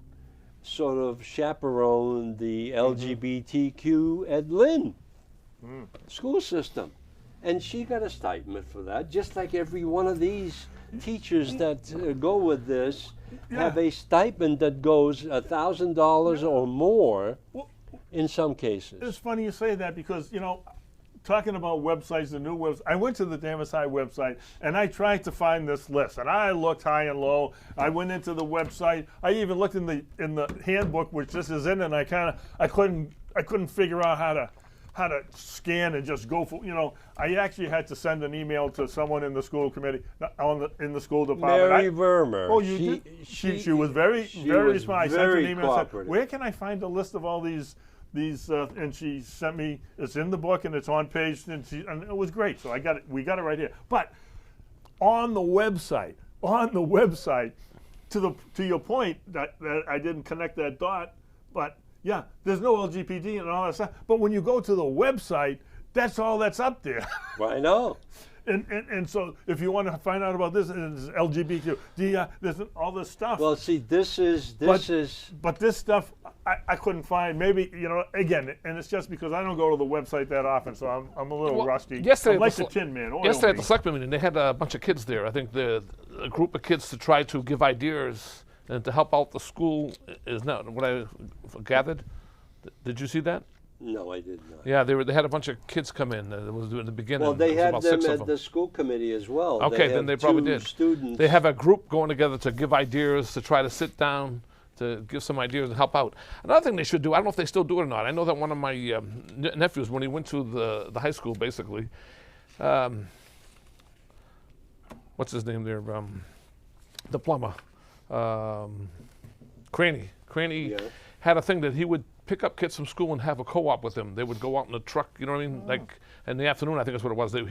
sort of chaperone the LGBTQ at Lynn school system. And she got a stipend for that, just like every one of these teachers that go with this have a stipend that goes $1,000 or more Well, in some cases. it's funny you say that because, talking about websites, the new websites, I went to the Danvers High website and I tried to find this list, and I looked high and low. I went into the website. I even looked in the handbook, which this is in, and I couldn't figure out how to scan and just go for. I actually had to send an email to someone in the school committee in the school department. Mary Vermer. Oh, you did? She was very was responsive. I sent very an email and said, cooperative. where can I find a list of all these, and she sent me, it's in the book and it's on page, and it was great. So we got it right here. But on the website, to your point that I didn't connect that dot, but yeah, there's no LGBT and all that stuff. But when you go to the website, that's all that's up there. Well, I know. And so if you want to find out about this, it's LGBTQ, there's all this stuff. Well, see, this is But this stuff I couldn't find. Maybe again, and it's just because I don't go to the website that often, so I'm a little Well, rusty. yesterday I'm like the the Tin Man. oil Yesterday at me. the selectmen meeting, they had a bunch of kids there. I think a group of kids to try to give ideas and to help out the school is not what I gathered. Did you see that? no, I did not. Yeah, they had a bunch of kids come in. It was in the beginning. Well, they There had was about them 6 of at the school committee as well. Okay, then have they probably two did. Students. They have a group going together to give ideas, to try to sit down, to give some ideas and help out. Another thing they should do, I don't know if they still do it or not. I know that one of my nephews, when he went to the high school, basically, what's his name there? The plumber, Craney. Craney Yeah. had a thing that he would pick up kids from school and have a co-op with them. They would go out in the truck, you know what I mean? Like in the afternoon, I think that's what it was. They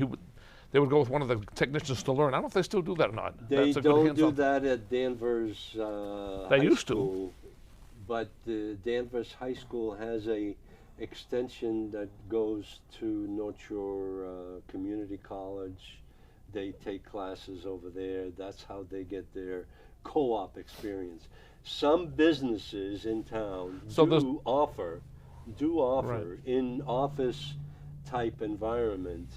would go with one of the technicians to learn. I don't know if they still do that or not. They That's a good don't do hands-on. that at Danvers They High used to. School, but Danvers High School has a extension that goes to North Shore Community College. They take classes over there. That's how they get their co-op experience. Some businesses in town So those- do offer Right. in office type environment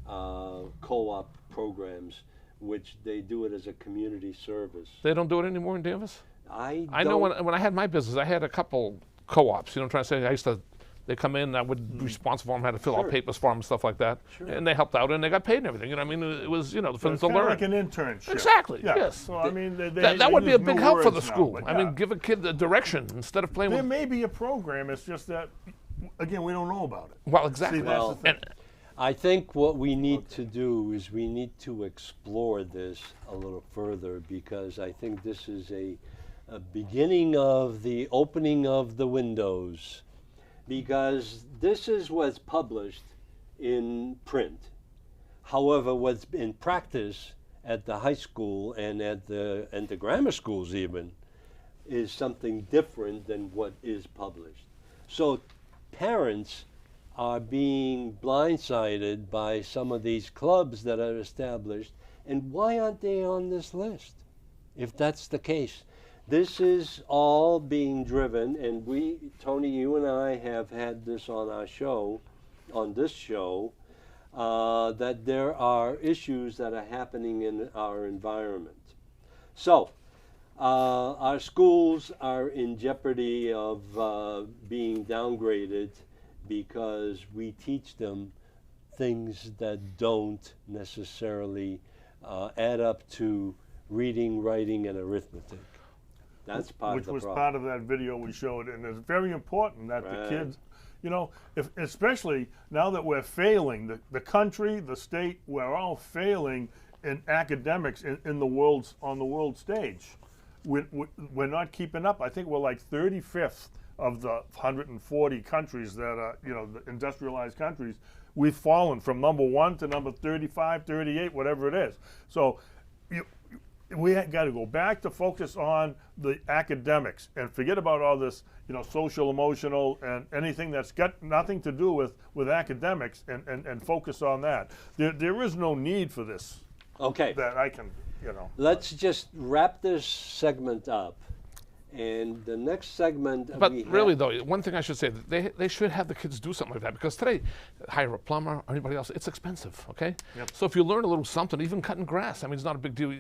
co-op programs, which they do it as a community service. They don't do it anymore in Danvers? I know don't- when I had my business, I had a couple co-ops. You know what I'm trying to say? I used to, they come in, I would be responsible for them, had to fill out Sure. papers for them and stuff like that. Sure. And they helped out and they got paid and everything. You know what I mean? It was, for them It's to kind of learn. like an internship. Exactly, Yeah. yes. So I mean, that would be a use big new help for words the now, school. but I yeah. mean, give a kid the direction instead of playing There with. may be a program. It's just that, again, we don't know about it. Well, exactly. See, that's Well, the thing. And I think what we need to do is we need to explore this a little further, because I think this is a beginning of the opening of the windows, because this is what's published in print. However, what's in practice at the high school and at the grammar schools even is something different than what is published. So parents are being blindsided by some of these clubs that are established, and why aren't they on this list? If that's the case, this is all being driven, and Tony, you and I have had this on our show, that there are issues that are happening in our environment. So, our schools are in jeopardy of being downgraded because we teach them things that don't necessarily add up to reading, writing, and arithmetic. That's part which of the was problem. part of that video we showed, and it's very important that the Right. kids, you know, especially now that we're failing, the country, the state, we're all failing in academics on the world stage. We're not keeping up. I think we're like 35th of the 140 countries that are, you know, the industrialized countries. We've fallen from number 1 to number 35, 38, whatever it is. So we got to go back to focus on the academics and forget about all this, you know, social, emotional, and anything that's got nothing to do with academics, and focus on that. There is no need for this Okay, that I can, you know. let's just wrap this segment up. And the next segment But we really, have, though, one thing I should say, they should have the kids do something like that, because today, hire a plumber or anybody else, it's expensive, okay? Yep. So if you learn a little something, even cutting grass, I mean, it's not a big deal.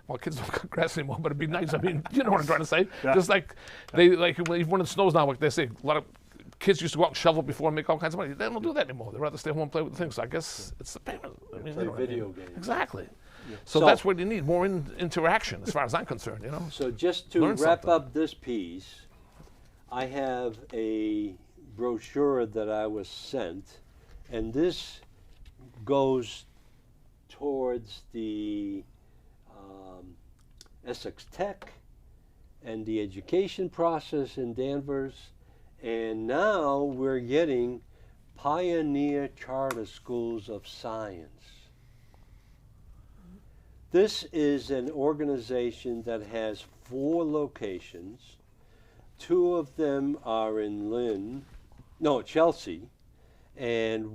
Well, kids don't cut grass anymore, but it'd be nice. I mean, you know what I'm trying to say? Yeah. Just like when it snows now, like they say, a lot of kids used to go out and shovel before and make all kinds of money. They don't do that anymore. They'd rather stay home and play with the things. So I guess it's the payment. I mean, play you know what I video mean. games. Exactly. So- So that's what you need, more interaction, as far as I'm concerned, you know? so just to Learn wrap something. up this piece, I have a brochure that I was sent, and this goes towards the Essex Tech and the education process in Danvers, and now we're getting Pioneer Charter Schools of Science. This is an organization that has 4 locations. 2 of them are in Chelsea, and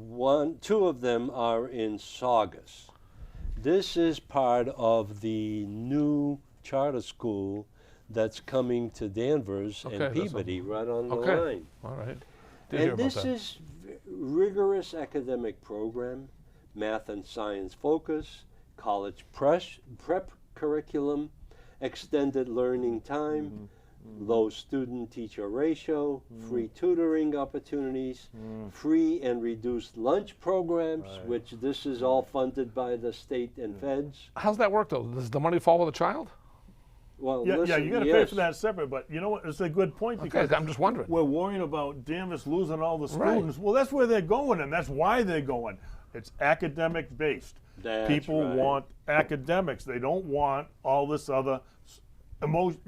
2 of them are in Saugus. This is part of the new charter school that's coming to Danvers Okay, and that's Peabody, right on the Okay. line. All right. Did hear And about this that. is rigorous academic program, math and science focus, college prep curriculum, extended learning time, low student-teacher ratio, free tutoring opportunities, free and reduced lunch programs, which this is all funded by the state and feds. How's that work, though? Does the money follow the child? Well, Yeah, listen, you got to pay yes. for that separate. But you know what? It's a good point, Okay, because I'm just wondering. we're worrying about Danvers losing all the Right. students. Well, that's where they're going, and that's why they're going. It's academic based. That's People right. want academics. They don't want all this other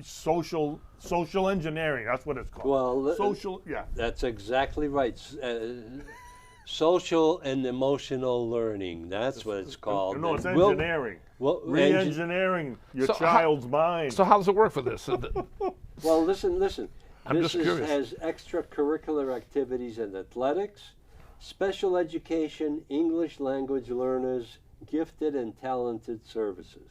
social engineering. That's what it's called. Well, social, yeah. That's exactly right. Social and emotional learning. That's what it's called. No, it's And we'll- engineering. well, Re-engineering your So how- child's mind. So how does it work for this? Well, listen. I'm This just curious. has extracurricular activities and athletics, special education, English language learners, gifted and talented services.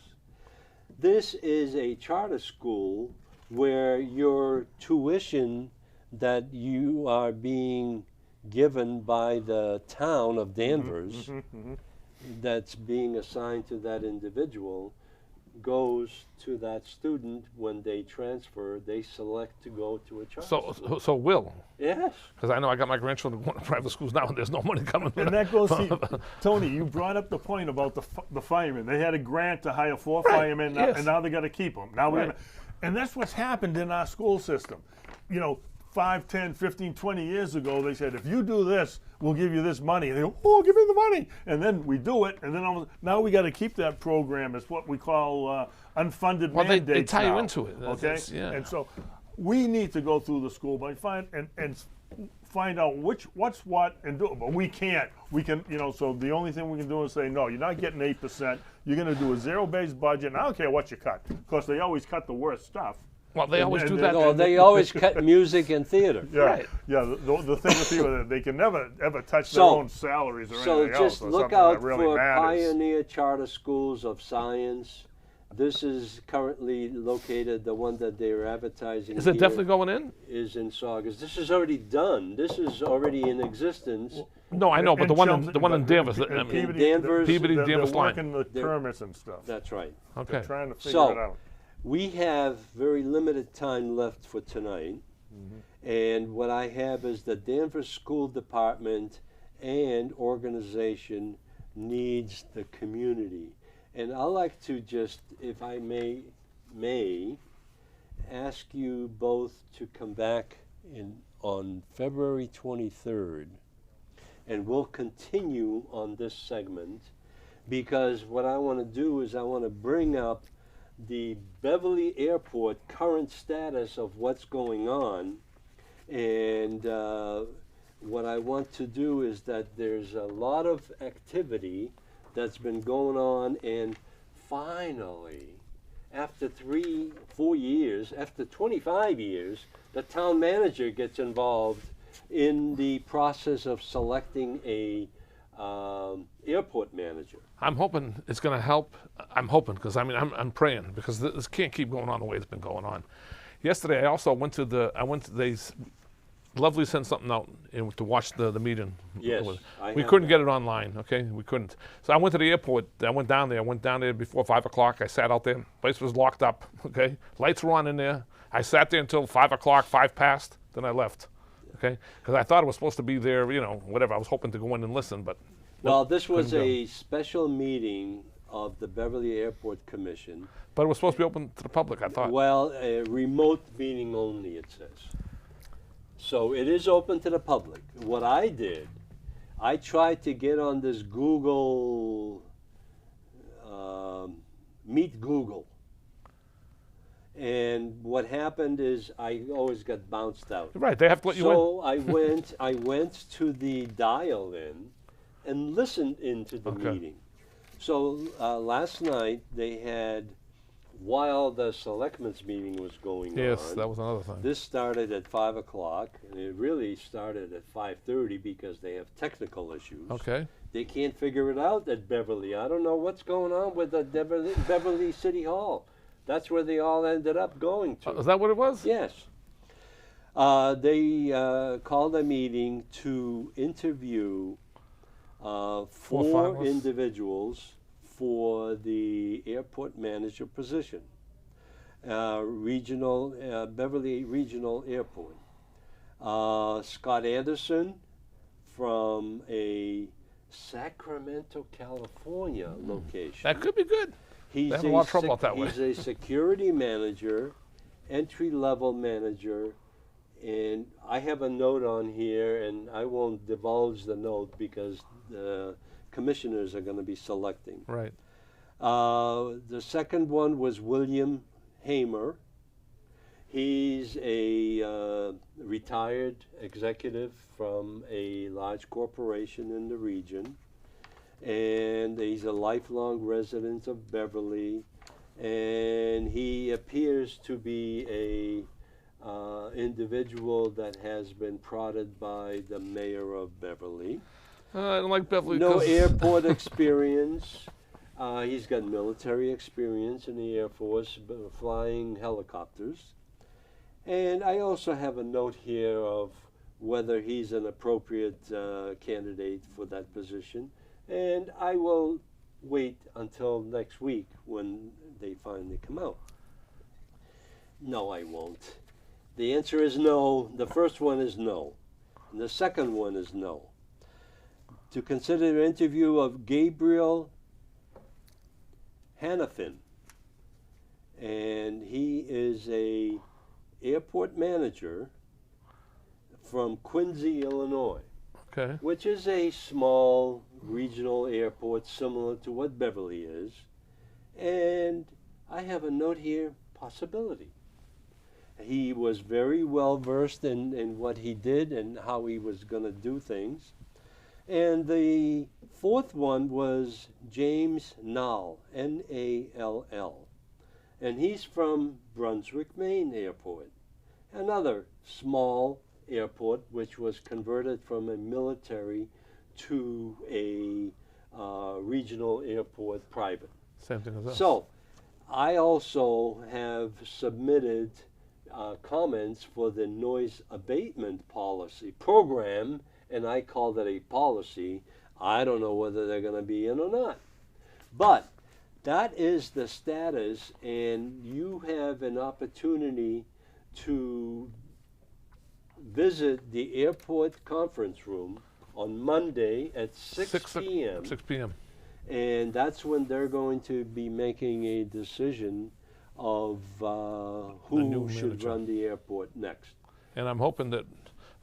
This is a charter school where your tuition that you are being given by the town of Danvers, that's being assigned to that individual, goes to that student. When they transfer, they select to go to a charter school. So Will, Yes. because I know I got my grandchildren going to private schools now, and there's no money coming. And that goes to, Tony, you brought up the point about the firemen. They had a grant to hire 4 firemen, yes. and now they got to keep them. Now Right. and that's what's happened in our school system. You know, 5, 10, 15, 20 years ago, they said, if you do this, we'll give you this money. And they go, oh, give me the money. And then we do it, and then now we got to keep that program. It's what we call unfunded Well, they mandates tie you now, into it. Okay? Yeah. And so we need to go through the school and find out what's what and do it. But we can't. We can, you know, so the only thing we can do is say, no, you're not getting 8%. You're going to do a zero-based budget, and I don't care what you cut. Of course, they always cut the worst stuff. Well, they always do and that. No, they always cut music and theater. Yeah, Right. yeah. The thing with people, they can never ever touch their So- own salaries or So anything else. just Or look something out that really for matters. Pioneer Charter Schools of Science. This is currently located, the one that they're advertising Is it here definitely going in? is in Saugus. This is already done. This is already in existence. No, I know, but In the one Chelsea, in but Danvers. I in mean, Danvers- Peabody, they're Danvers line. working the They're- permits and stuff. That's right. Okay. Trying to figure So- it out. We have very limited time left for tonight. And what I have is the Danvers School Department and organization needs the community. And I'd like to just, if I may ask you both to come back on February 23rd, and we'll continue on this segment, because what I want to do is I want to bring up the Beverly Airport current status of what's going on. And what I want to do is that there's a lot of activity that's been going on, and finally, after 3-4 years, after 25 years, the town manager gets involved in the process of selecting a airport manager. I'm hoping it's going to help. I'm hoping, because I mean, I'm praying, because this can't keep going on the way it's been going on. Yesterday, I also went to Lovely sent something out to watch the meeting. Yes, We couldn't get it online, okay? We couldn't. So I went to the airport. I went down there before 5 o'clock. I sat out there. Place was locked up, okay? Lights were on in there. I sat there until 5 o'clock, 5 past, then I left, okay? Because I thought it was supposed to be there, you know, whatever. I was hoping to go in and listen, but Well, nope, this was couldn't go. a special meeting of the Beverly Airport Commission. But it was supposed to be open to the public, I thought. Well, a remote meeting only, it says. So it is open to the public. What I did, I tried to get on this Google, Meet Google. And what happened is I always got bounced out. Right, they have to let you in. So I went to the dial-in and listened into the Okay. meeting. So last night they had, while the selectmen's meeting was going Yes, on, that was another thing. this started at 5 o'clock, and it really started at 5:30 because they have technical issues. Okay. They can't figure it out at Beverly. I don't know what's going on with the Beverly City Hall. That's where they all ended up going to. Is that what it was? Yes. They called a meeting to interview 4 finalists. individuals for the airport manager position, Beverly Regional Airport. Scott Anderson from a Sacramento, California location. That could be good. He's They have a lot of trouble out that way. He's a security manager, entry-level manager, and I have a note on here, and I won't divulge the note because the commissioners are going to be selecting. Right. The second one was William Hamer. He's a retired executive from a large corporation in the region, and he's a lifelong resident of Beverly, and he appears to be a individual that has been prodded by the mayor of Beverly. I don't like Beverly. No 'cause- airport experience. He's got military experience in the Air Force, flying helicopters. And I also have a note here of whether he's an appropriate candidate for that position. And I will wait until next week when they finally come out. No, I won't. The answer is no. The first one is no. And the second one is no. To consider an interview of Gabriel Hanafin. And he is a airport manager from Quincy, Illinois, Okay. which is a small regional airport similar to what Beverly is. And I have a note here, possibility. He was very well versed in what he did and how he was going to do things. And the fourth one was James Nall, N-A-L-L. And he's from Brunswick, Maine Airport, another small airport which was converted from a military to a regional airport private. Same thing as us. So I also have submitted comments for the noise abatement policy program, and I called it a policy. I don't know whether they're going to be in or not. But that is the status, and you have an opportunity to visit the airport conference room on Monday at 6 p.m. 6 p.m. And that's when they're going to be making a decision of who new should manager. run the airport next. And I'm hoping that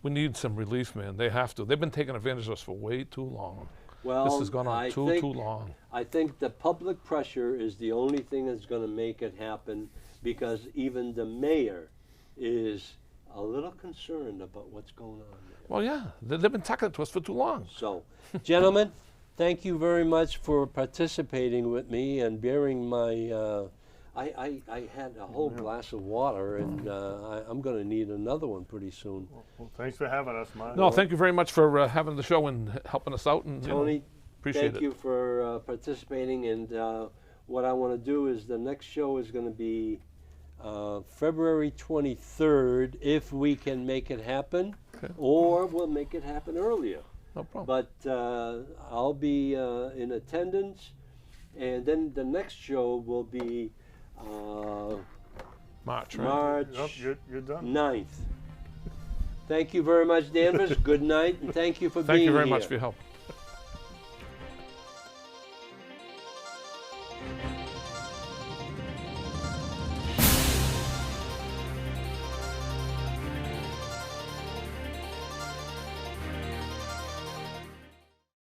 we need some relief, man. They have to. They've been taking advantage of us for way too long. Well, This has gone on I too think, long. I think the public pressure is the only thing that's going to make it happen, because even the mayor is a little concerned about what's going on there. Well, yeah, they've been talking to us for too long. So, gentlemen, thank you very much for participating with me and bearing my. I had a whole glass of water, and I'm going to need another one pretty soon. Well, thanks for having us, Mark. No, thank you very much for having the show and helping us out. And, you know, Tony, appreciate thank it. you for participating. And what I want to do is the next show is going to be February 23rd, if we can make it happen, Okay. or we'll make it happen earlier. No problem. But I'll be in attendance, and then the next show will be March, right? March Yep, you're done. 9th. Thank you very much, Danvers. Good night, and thank you for Thank being you very here. much for your help.